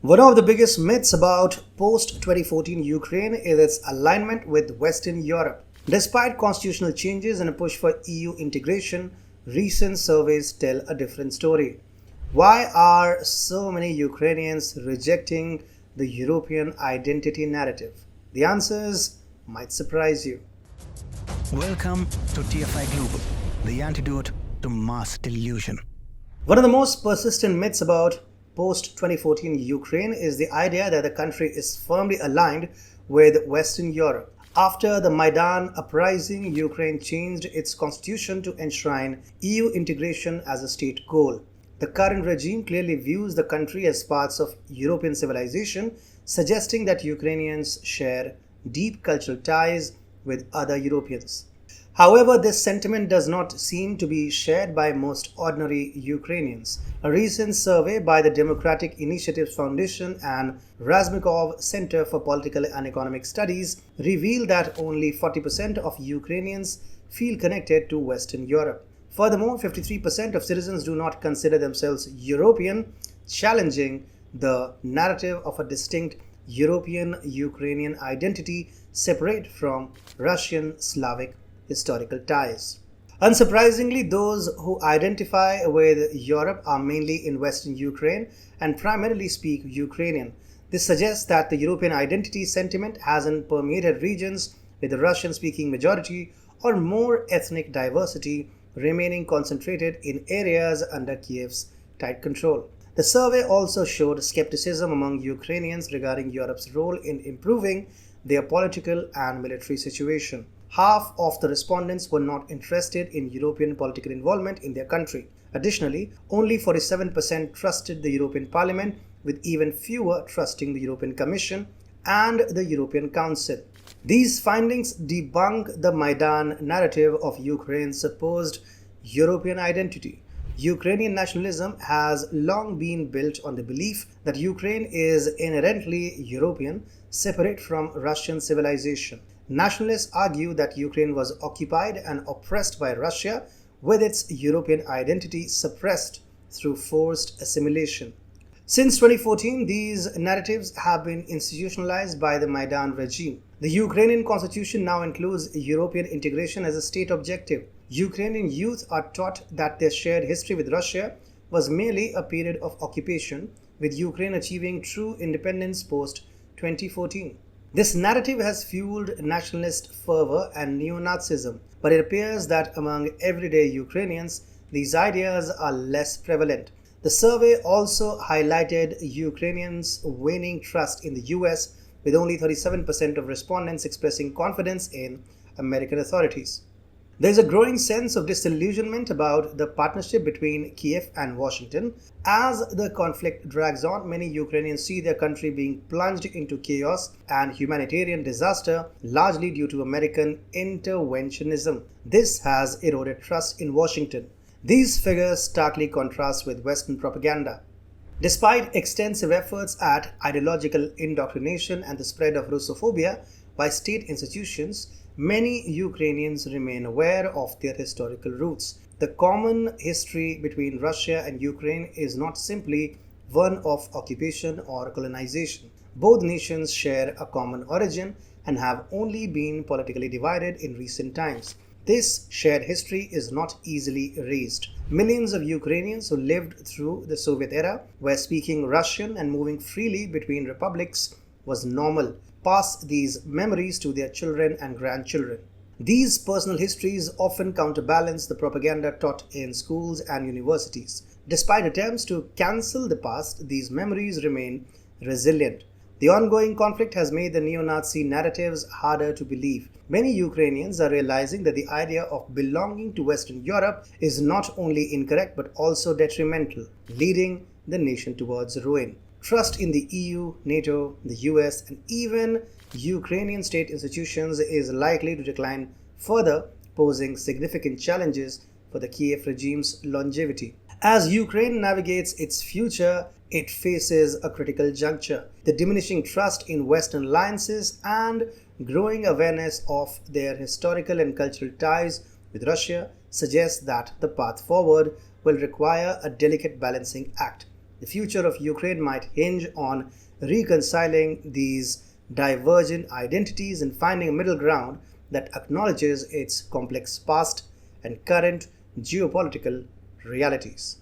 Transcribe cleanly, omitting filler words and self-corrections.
One of the biggest myths about post 2014 Ukraine is its alignment with Western Europe. Despite constitutional changes and a push for EU integration, recent surveys tell a different story. Why are so many Ukrainians rejecting the European identity narrative? The answers might surprise you. Welcome to TFI Global, the antidote to mass delusion. One of the most persistent myths about post 2014 Ukraine is the idea that the country is firmly aligned with Western Europe. After the Maidan uprising, Ukraine changed its constitution to enshrine EU integration as a state goal. The current regime clearly views the country as parts of European civilization, suggesting that Ukrainians share deep cultural ties with other Europeans. However, this sentiment does not seem to be shared by most ordinary Ukrainians. A recent survey by the Democratic Initiatives Foundation and Razumikov Center for Political and Economic Studies revealed that only 40% of Ukrainians feel connected to Western Europe. Furthermore, 53% of citizens do not consider themselves European, challenging the narrative of a distinct European-Ukrainian identity separate from Russian Slavic historical ties. Unsurprisingly, those who identify with Europe are mainly in Western Ukraine and primarily speak Ukrainian. This suggests that the European identity sentiment hasn't permeated regions with a Russian-speaking majority or more ethnic diversity, remaining concentrated in areas under Kiev's tight control. The survey also showed skepticism among Ukrainians regarding Europe's role in improving their political and military situation. Half of the respondents were not interested in European political involvement in their country. Additionally, only 47% trusted the European Parliament, with even fewer trusting the European Commission and the European Council. These findings debunk the Maidan narrative of Ukraine's supposed European identity. Ukrainian nationalism has long been built on the belief that Ukraine is inherently European, separate from Russian civilization. Nationalists argue that Ukraine was occupied and oppressed by Russia, with its European identity suppressed through forced assimilation. Since 2014, these narratives have been institutionalized by the Maidan regime. The Ukrainian constitution now includes European integration as a state objective. Ukrainian youth are taught that their shared history with Russia was merely a period of occupation, with Ukraine achieving true independence post 2014. This narrative has fueled nationalist fervor and neo-Nazism, but it appears that among everyday Ukrainians, these ideas are less prevalent. The survey also highlighted Ukrainians' waning trust in the US, with only 37% of respondents expressing confidence in American authorities. There is a growing sense of disillusionment about the partnership between Kiev and Washington. As the conflict drags on, many Ukrainians see their country being plunged into chaos and humanitarian disaster, largely due to American interventionism. This has eroded trust in Washington. These figures starkly contrast with Western propaganda. Despite extensive efforts at ideological indoctrination and the spread of Russophobia by state institutions, many Ukrainians remain aware of their historical roots. The common history between Russia and Ukraine is not simply one of occupation or colonization. Both nations share a common origin and have only been politically divided in recent times. This shared history is not easily erased. Millions of Ukrainians who lived through the Soviet era, where speaking Russian and moving freely between republics was normal, pass these memories to their children and grandchildren. These personal histories often counterbalance the propaganda taught in schools and universities. Despite attempts to cancel the past, these memories remain resilient. The ongoing conflict has made the neo-Nazi narratives harder to believe. Many Ukrainians are realizing that the idea of belonging to Western Europe is not only incorrect but also detrimental, leading the nation towards ruin. Trust in the EU, NATO, the US, and even Ukrainian state institutions is likely to decline further, posing significant challenges for the Kiev regime's longevity. As Ukraine navigates its future, it faces a critical juncture. The diminishing trust in Western alliances and growing awareness of their historical and cultural ties with Russia suggests that the path forward will require a delicate balancing act. The future of Ukraine might hinge on reconciling these divergent identities and finding a middle ground that acknowledges its complex past and current geopolitical realities.